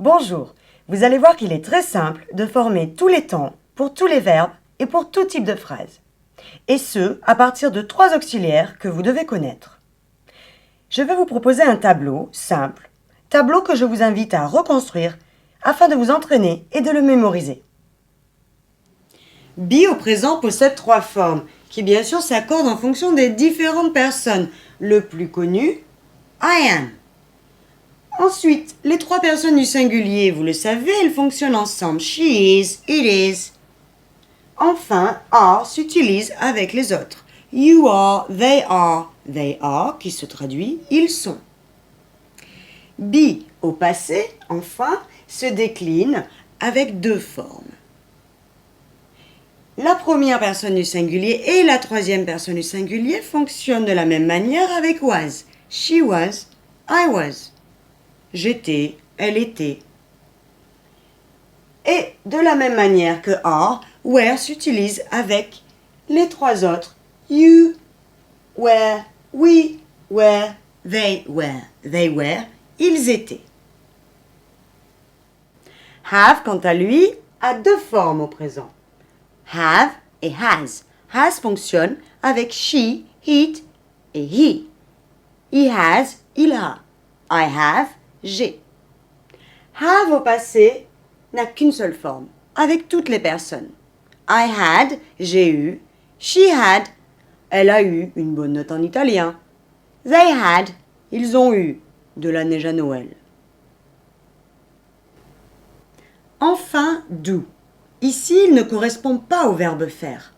Bonjour, vous allez voir qu'il est très simple de former tous les temps pour tous les verbes et pour tout type de phrase. Et ce, à partir de 3 auxiliaires que vous devez connaître. Je vais vous proposer un tableau simple, tableau que je vous invite à reconstruire afin de vous entraîner et de le mémoriser. Be au présent possède 3 formes qui bien sûr s'accordent en fonction des différentes personnes. Le plus connu, I am. Ensuite, les 3 personnes du singulier, vous le savez, elles fonctionnent ensemble. She is, it is. Enfin, are s'utilise avec les autres. You are, they are, qui se traduit ils sont. Be au passé, enfin, se décline avec 2 formes. La première personne du singulier et la troisième personne du singulier fonctionnent de la même manière avec was. She was, I was. J'étais, elle était. Et de la même manière que are, were s'utilise avec les 3 autres. You were, we were, they were, ils étaient. Have, quant à lui, a 2 formes au présent. Have et has. Has fonctionne avec she, it et he. He has, il a. I have, j'ai. Have au passé n'a qu'une seule forme, avec toutes les personnes. I had, j'ai eu. She had, elle a eu une bonne note en italien. They had, ils ont eu de la neige à Noël. Enfin, do. Ici, il ne correspond pas au verbe faire,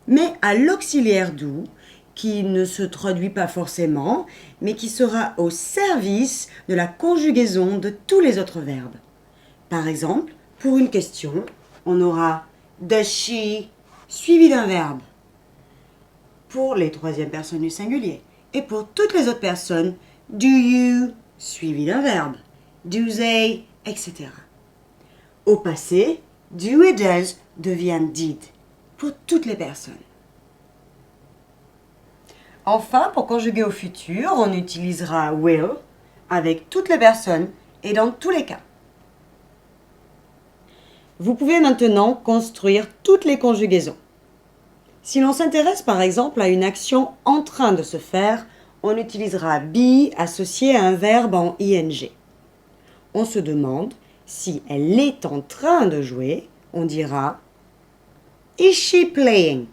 mais à l'auxiliaire do, qui ne se traduit pas forcément, mais qui sera au service de la conjugaison de tous les autres verbes. Par exemple, pour une question, on aura does she suivi d'un verbe pour les 3e personnes du singulier. Et pour toutes les autres personnes, do you suivi d'un verbe, do they, etc. Au passé, do et does devient did pour toutes les personnes. Enfin, pour conjuguer au futur, on utilisera will avec toutes les personnes et dans tous les cas. Vous pouvez maintenant construire toutes les conjugaisons. Si l'on s'intéresse par exemple à une action en train de se faire, on utilisera be associé à un verbe en ing. On se demande si elle est en train de jouer, on dira is she playing?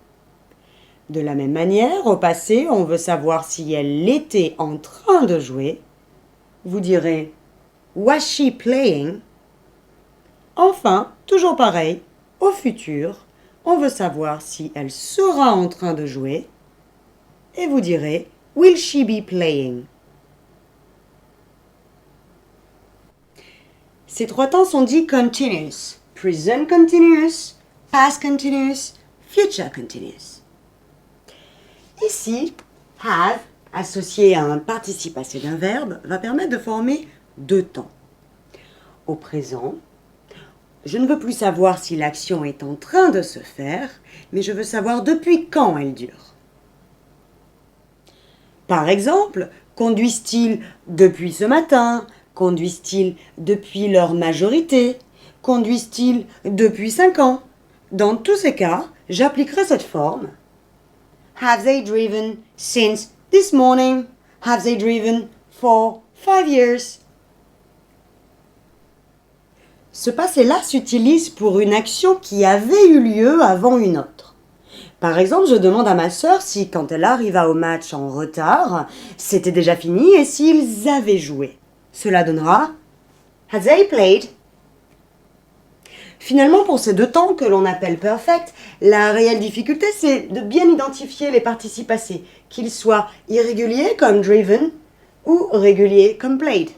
De la même manière, au passé, on veut savoir si elle était en train de jouer. Vous direz was she playing? Enfin, toujours pareil, au futur, on veut savoir si elle sera en train de jouer. Et vous direz will she be playing? Ces 3 temps sont dits continuous. Present continuous, past continuous, future continuous. Ici, have, associé à un participe passé d'un verbe, va permettre de former 2 temps. Au présent, je ne veux plus savoir si l'action est en train de se faire, mais je veux savoir depuis quand elle dure. Par exemple, conduisent-ils depuis ce matin? Conduisent-ils depuis leur majorité? Conduisent-ils depuis 5 ans? Dans tous ces cas, j'appliquerai cette forme. Have they driven since this morning? Have they driven for 5 years? Ce passé-là s'utilise pour une action qui avait eu lieu avant une autre. Par exemple, je demande à ma sœur si, quand elle arriva au match en retard, c'était déjà fini et s'ils avaient joué. Cela donnera Have they played? Finalement, pour ces 2 temps que l'on appelle perfect, la réelle difficulté, c'est de bien identifier les participes passés, qu'ils soient irréguliers comme driven ou réguliers comme played.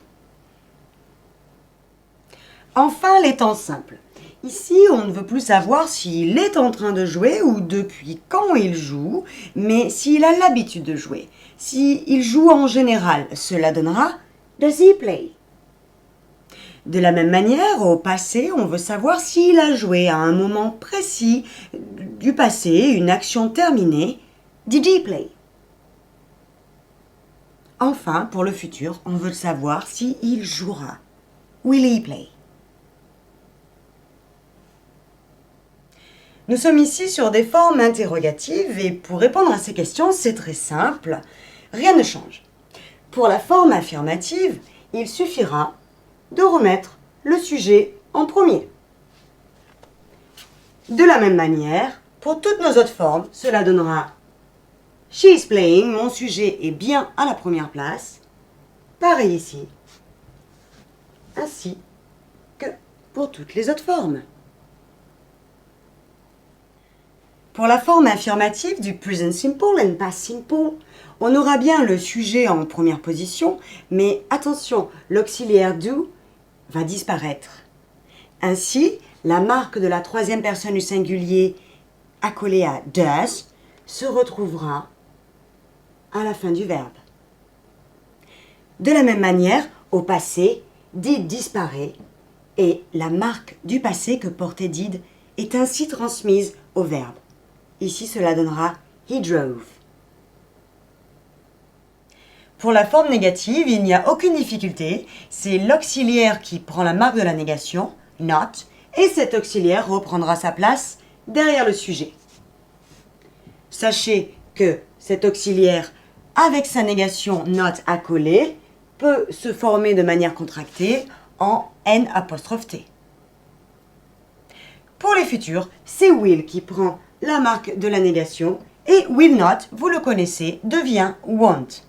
Enfin, les temps simples. Ici, on ne veut plus savoir s'il est en train de jouer ou depuis quand il joue, mais s'il a l'habitude de jouer. S'il joue en général, cela donnera Does he play? De la même manière, au passé, on veut savoir s'il a joué à un moment précis du passé, une action terminée. Did he play? Enfin, pour le futur, on veut savoir s'il jouera. Will he play? Nous sommes ici sur des formes interrogatives et pour répondre à ces questions, c'est très simple. Rien ne change. Pour la forme affirmative, il suffira de remettre le sujet en premier. De la même manière, pour toutes nos autres formes, cela donnera She is playing, mon sujet est bien à la première place. Pareil ici, ainsi que pour toutes les autres formes. Pour la forme affirmative du present simple and past simple, on aura bien le sujet en première position, mais attention, l'auxiliaire do va disparaître. Ainsi, la marque de la troisième personne du singulier accolée à does se retrouvera à la fin du verbe. De la même manière, au passé, did disparaît et la marque du passé que portait did est ainsi transmise au verbe. Ici, cela donnera he drove. Pour la forme négative, il n'y a aucune difficulté. C'est l'auxiliaire qui prend la marque de la négation, not, et cet auxiliaire reprendra sa place derrière le sujet. Sachez que cet auxiliaire, avec sa négation not accolée, peut se former de manière contractée en N''T. Pour les futurs, c'est will qui prend la marque de la négation et will not, vous le connaissez, devient won't.